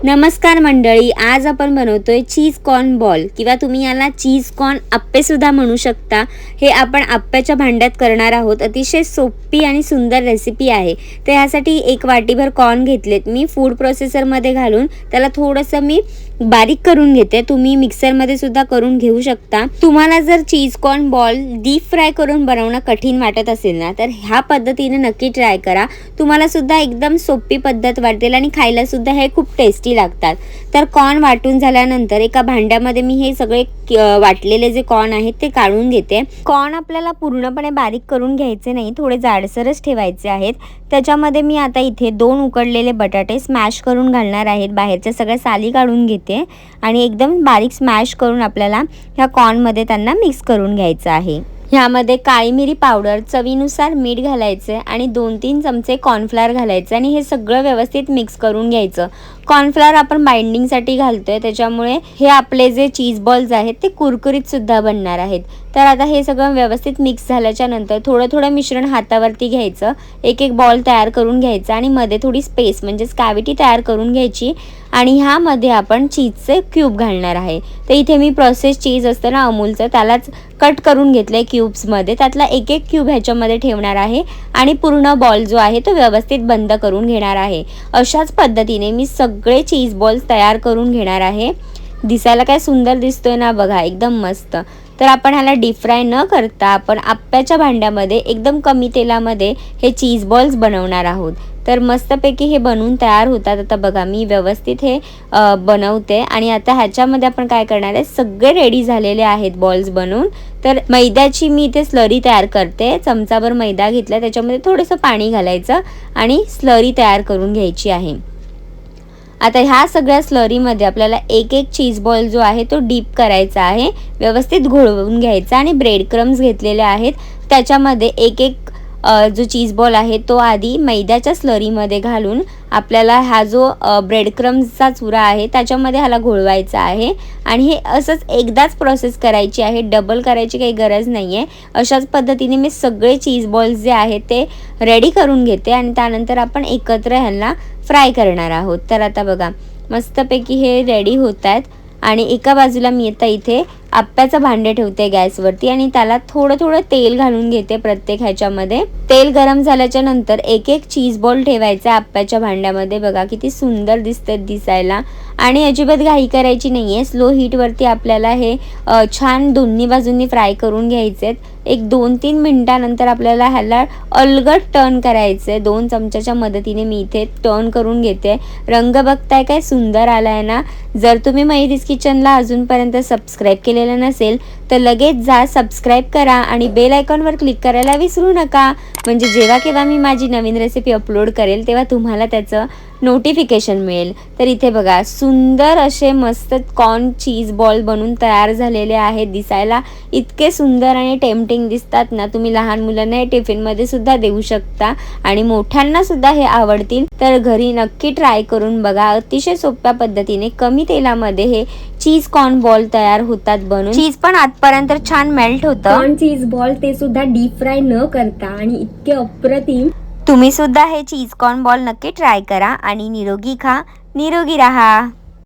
नमस्कार मंडळी, आज आपण बनवतोय चीज कॉर्न बॉल किंवा तुम्ही याला चीज कॉर्न अप्पे सुद्धा म्हणू शकता। हे आपण अप्प्याच्या भांड्यात करणार आहोत। अतिशय सोपी आणि सुंदर रेसिपी आहे। तर यासाठी एक वाटीभर कॉर्न घेतलेत मी, फूड प्रोसेसरमध्ये घालून त्याला थोडंसं मी बारीक करून घेते। तुम्ही मिक्सरमध्ये सुद्धा करून घेऊ शकता। तुम्हाला जर cheese corn ball deep fry करून बनवणं कठीण वाटत असेल ना, तर ह्या पद्धतीने नक्की ट्राय करा। तुम्हाला सुद्धा एकदम सोपी पद्धत वाटेल आणि खायला सुद्धा हे खूप टेस्टी लागतात। तर कॉर्न वाटून झाल्यानंतर एका भांड्यामध्ये मी हे सगळे वाटलेले जे कॉर्न आहेत ते काढून घेते। कॉर्न आपल्याला पूर्णपणे बारीक करून घ्यायचे नाही, थोडे जाडसरच ठेवायचे आहेत। त्याच्यामध्ये मी आता इथे 2 उकडलेले बटाटे स्मॅश करून घालणार आहेत। बाहेरच्या सगळ्या साली काढून घेते आणि एकदम बारीक स्मॅश करून आपल्याला ह्या कॉर्नमध्ये त्यांना मिक्स करून घ्यायचं आहे। ह्यामध्ये काळी मिरी पावडर, चवीनुसार मीठ घालायचे आणि 2-3 चमचे कॉर्नफ्लोअर घालायचे आणि हे सगळं व्यवस्थित मिक्स करून घ्यायचं। कॉर्नफ्लोअर आपण बाइंडिंगसाठी घालतोय, त्याच्यामुळे हे आपले जे चीज बॉल्स आहेत ते कुरकुरीत सुद्धा बनणार आहेत। तर आता हे सगळं व्यवस्थित मिक्स झाल्याच्या नंतर थोडं मिश्रण हातावरती घ्यायचं, एक बॉल तयार करून घ्यायचा आणि मध्ये थोडी स्पेस म्हणजेच कॅव्हिटी तयार करून घ्यायची आणि ह्यामध्ये आपण चीजचे क्यूब घालणार आहे। तर इथे मी प्रोसेस चीज असतं ना अमूलचं, त्यालाच कट करून घेतलंय क्यूब्समध्ये। त्यातला एक क्यूब ह्याच्यामध्ये ठेवणार आहे आणि पूर्ण बॉल जो आहे तो व्यवस्थित बंद करून घेणार आहे। अशाच पद्धतीने मी सगळे चीज बॉल्स तयार करून घेणार आहे। दिसायला काय सुंदर दिसतोय ना बघा, एकदम मस्त। तर आपण ह्याला डीप फ्राय न करता आपण आप्याच्या भांड्यामध्ये एकदम कमी तेलामध्ये हे चीज बॉल्स बनवणार आहोत। तर मस्तपैकी हे बनवून तयार होतात। आता बघा मी व्यवस्थित हे बनवते आणि आता ह्याच्यामध्ये आपण काय करणार आहे, सगळे रेडी झालेले आहेत बॉल्स बनवून। तर मैद्याची मी इथे स्लरी तयार करते। चमचाभर मैदा घेतला, त्याच्यामध्ये थोडंसं पाणी घालायचं आणि स्लरी तयार करून घ्यायची आहे। आता ह्या सगळ्या स्लरीमध्ये आपल्याला एक चीज बॉल जो आहे तो डीप करायचा आहे, व्यवस्थित घोळवून घ्यायचा आणि ब्रेड क्रम्स घेतलेले आहेत त्याच्यामध्ये एक जो चीज बॉल आहे तो आधी मैद्याच्या स्लरीमध्ये घालून आपल्याला हा जो ब्रेड क्रम्सचा चुरा आहे त्याच्यामध्ये ह्याला घोळवायचा आहे आणि हे असंच एकदाच प्रोसेस करायची आहे, डबल करायची काही गरज नाही आहे। अशाच पद्धतीने मी सगळे चीज बॉल्स जे आहेत ते रेडी करून घेते आणि त्यानंतर आपण एकत्र ह्यांना फ्राय करणार आहोत। तर आता बघा मस्तपैकी हे रेडी होत आहेत आणि एका बाजूला मी आता इथे आप्याचं भांडे ठेवते गॅसवरती आणि त्याला थोडं तेल घालून घेते प्रत्येक ह्याच्यामध्ये। तेल गरम झाल्याच्या नंतर एक चीज बॉल ठेवायचा आप्याच्या भांड्यामध्ये। बघा किती सुंदर दिसते दिसायला आणि अजिबात घाई करायची नाहीये। स्लो हीटवरती आपल्याला हे छान दोन्ही बाजूंनी फ्राय करून घ्यायचे। एक 2-3 मिनिटानंतर आपल्याला ह्याला अलगद टर्न करायचे। 2 चमच्याच्या मदतीने मी इथे टर्न करून घेते। रंग बघताय काय सुंदर आलाय ना। जर तुम्ही महिदीज किचनला अजूनपर्यंत सबस्क्राईब केलेलं नसेल तर लगेच जा, सबस्क्राईब करा आणि बेल आयकॉनवर क्लिक करायला विसरू नका, म्हणजे जेव्हा केव्हा मी माझी नवीन रेसिपी अपलोड करेल तेव्हा तुम्हाला त्याचं नोटिफिकेशन मिळेल। तर इथे बघा सुंदर असे मस्त कॉर्न चीज बॉल बनून तयार झालेले आहेत। दिसायला इतके सुंदर आणि टेम्पटिंग दिसतात ना, तुम्ही लहान मुलांना हे टिफिनमध्ये सुद्धा देऊ शकता आणि मोठ्यांना सुद्धा हे आवडतील। तर घरी नक्की ट्राय करून बघा। अतिशय सोप्या पद्धतीने कमी तेलामध्ये हे चीज कॉर्न बॉल तयार होतात बनून। चीज पण आतपर्यंत छान मेल्ट होतं। कॉर्न चीज बॉल ते सुद्धा डीप फ्राय न करता आणि इतके अप्रतिम। तुम्ही सुद्धा हे चीज कॉर्न बॉल नक्की ट्राय करा आणि निरोगी खा, निरोगी राहा।